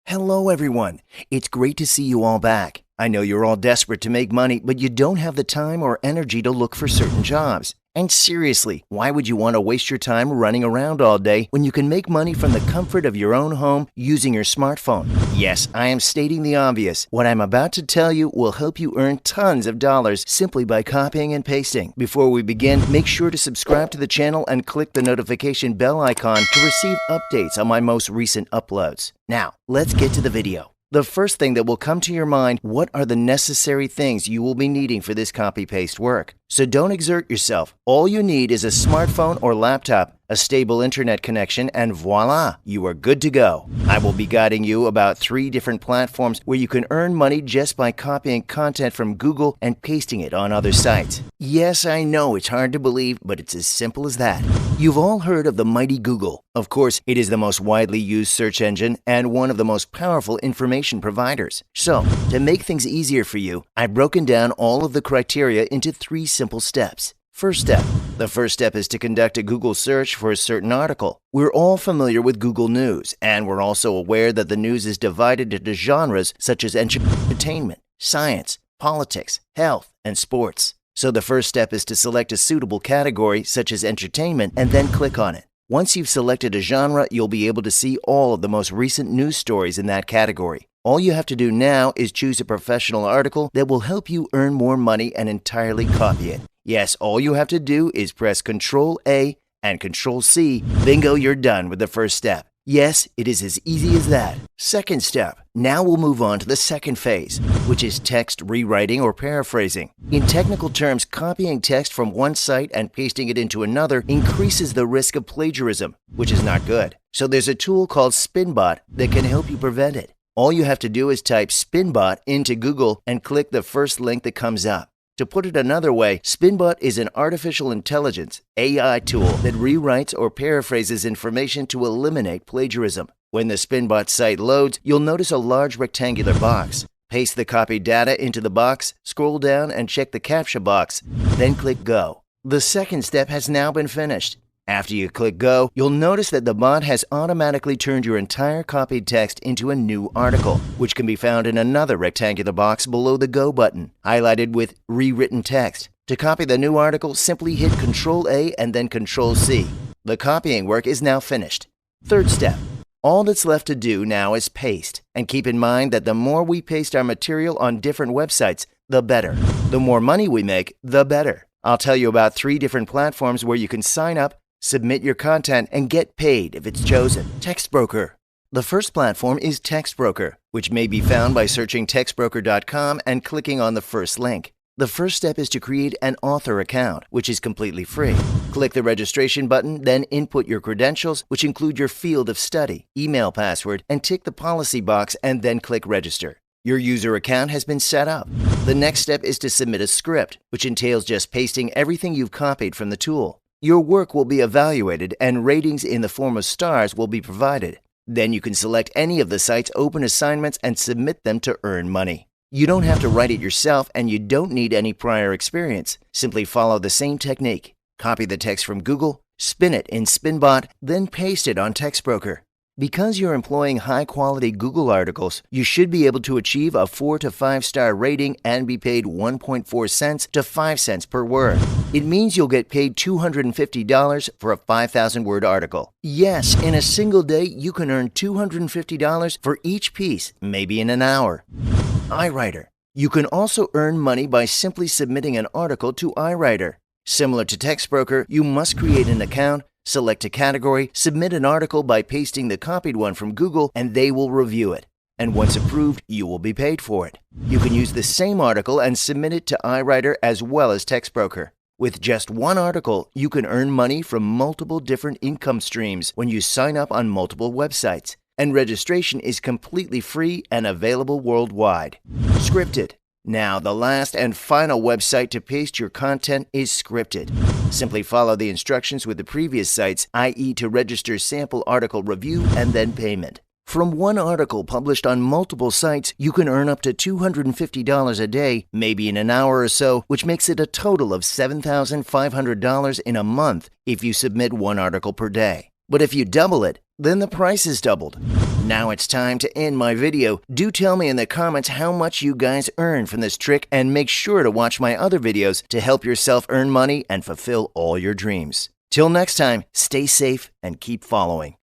Hello, everyone. It's great to see you all back. I know you're all desperate to make money, but you don't have the time or energy to look for certain jobs. And seriously, why would you want to waste your time running around all day when you can make money from the comfort of your own home using your smartphone? Yes, I am stating the obvious. What I'm about to tell you will help you earn tons of dollars simply by copying and pasting. Before we begin, make sure to subscribe to the channel and click the notification bell icon to receive updates on my most recent uploads. Now, let's get to the video. The first thing that will come to your mind, what are the necessary things you will be needing for this copy-paste work? So don't exert yourself. All you need is a smartphone or laptop, a stable internet connection, and voila, you are good to go. I will be guiding you about 3 different platforms where you can earn money just by copying content from Google and pasting it on other sites. Yes, I know it's hard to believe, but it's as simple as that. You've all heard of the mighty Google. Of course, it is the most widely used search engine and one of the most powerful information providers. So, to make things easier for you, I've broken down all of the criteria into 3 simple steps. First step. The first step is to conduct a Google search for a certain article. We're all familiar with Google News, and we're also aware that the news is divided into genres such as entertainment, science, politics, health, and sports. So the first step is to select a suitable category such as entertainment and then click on it. Once you've selected a genre, you'll be able to see all of the most recent news stories in that category. All you have to do now is choose a professional article that will help you earn more money and entirely copy it. Yes, all you have to do is press Ctrl-A and Ctrl-C. Bingo, you're done with the first step. Yes, it is as easy as that. Second step. Now we'll move on to the second phase, which is text rewriting or paraphrasing. In technical terms, copying text from one site and pasting it into another increases the risk of plagiarism, which is not good. So there's a tool called Spinbot that can help you prevent it. All you have to do is type Spinbot into Google and click the first link that comes up. To put it another way, Spinbot is an artificial intelligence AI tool that rewrites or paraphrases information to eliminate plagiarism. When the Spinbot site loads, you'll notice a large rectangular box. Paste the copied data into the box, scroll down and check the CAPTCHA box, then click Go. The second step has now been finished. After you click Go, you'll notice that the bot has automatically turned your entire copied text into a new article, which can be found in another rectangular box below the Go button, highlighted with rewritten text. To copy the new article, simply hit Ctrl-A and then Ctrl-C. The copying work is now finished. Third step. All that's left to do now is paste. And keep in mind that the more we paste our material on different websites, the better. The more money we make, the better. I'll tell you about 3 different platforms where you can sign up, submit your content, and get paid if it's chosen. TextBroker. The first platform is TextBroker, which may be found by searching textbroker.com and clicking on the first link. The first step is to create an author account, which is completely free. Click the registration button, then input your credentials, which include your field of study, email password, and tick the policy box and then click register. Your user account has been set up. The next step is to submit a script, which entails just pasting everything you've copied from the tool. Your work will be evaluated and ratings in the form of stars will be provided. Then you can select any of the site's open assignments and submit them to earn money. You don't have to write it yourself and you don't need any prior experience. Simply follow the same technique. Copy the text from Google, spin it in Spinbot, then paste it on TextBroker. Because you're employing high-quality Google articles, you should be able to achieve a 4 to 5-star rating and be paid 1.4 cents to 5 cents per word. It means you'll get paid $250 for a 5,000-word article. Yes, in a single day, you can earn $250 for each piece, maybe in an hour. Iwriter. You can also earn money by simply submitting an article to Iwriter. Similar to TextBroker, you must create an account, select a category, submit an article by pasting the copied one from Google, and they will review it. And once approved, you will be paid for it. You can use the same article and submit it to Iwriter as well as TextBroker. With just one article, you can earn money from multiple different income streams when you sign up on multiple websites. And registration is completely free and available worldwide. Scripted. Now, the last and final website to paste your content is Scripted. Simply follow the instructions with the previous sites, i.e. to register sample article review and then payment. From one article published on multiple sites, you can earn up to $250 a day, maybe in an hour or so, which makes it a total of $7,500 in a month if you submit one article per day. But if you double it, then the price is doubled. Now it's time to end my video. Do tell me in the comments how much you guys earn from this trick, and make sure to watch my other videos to help yourself earn money and fulfill all your dreams. Till next time, stay safe and keep following.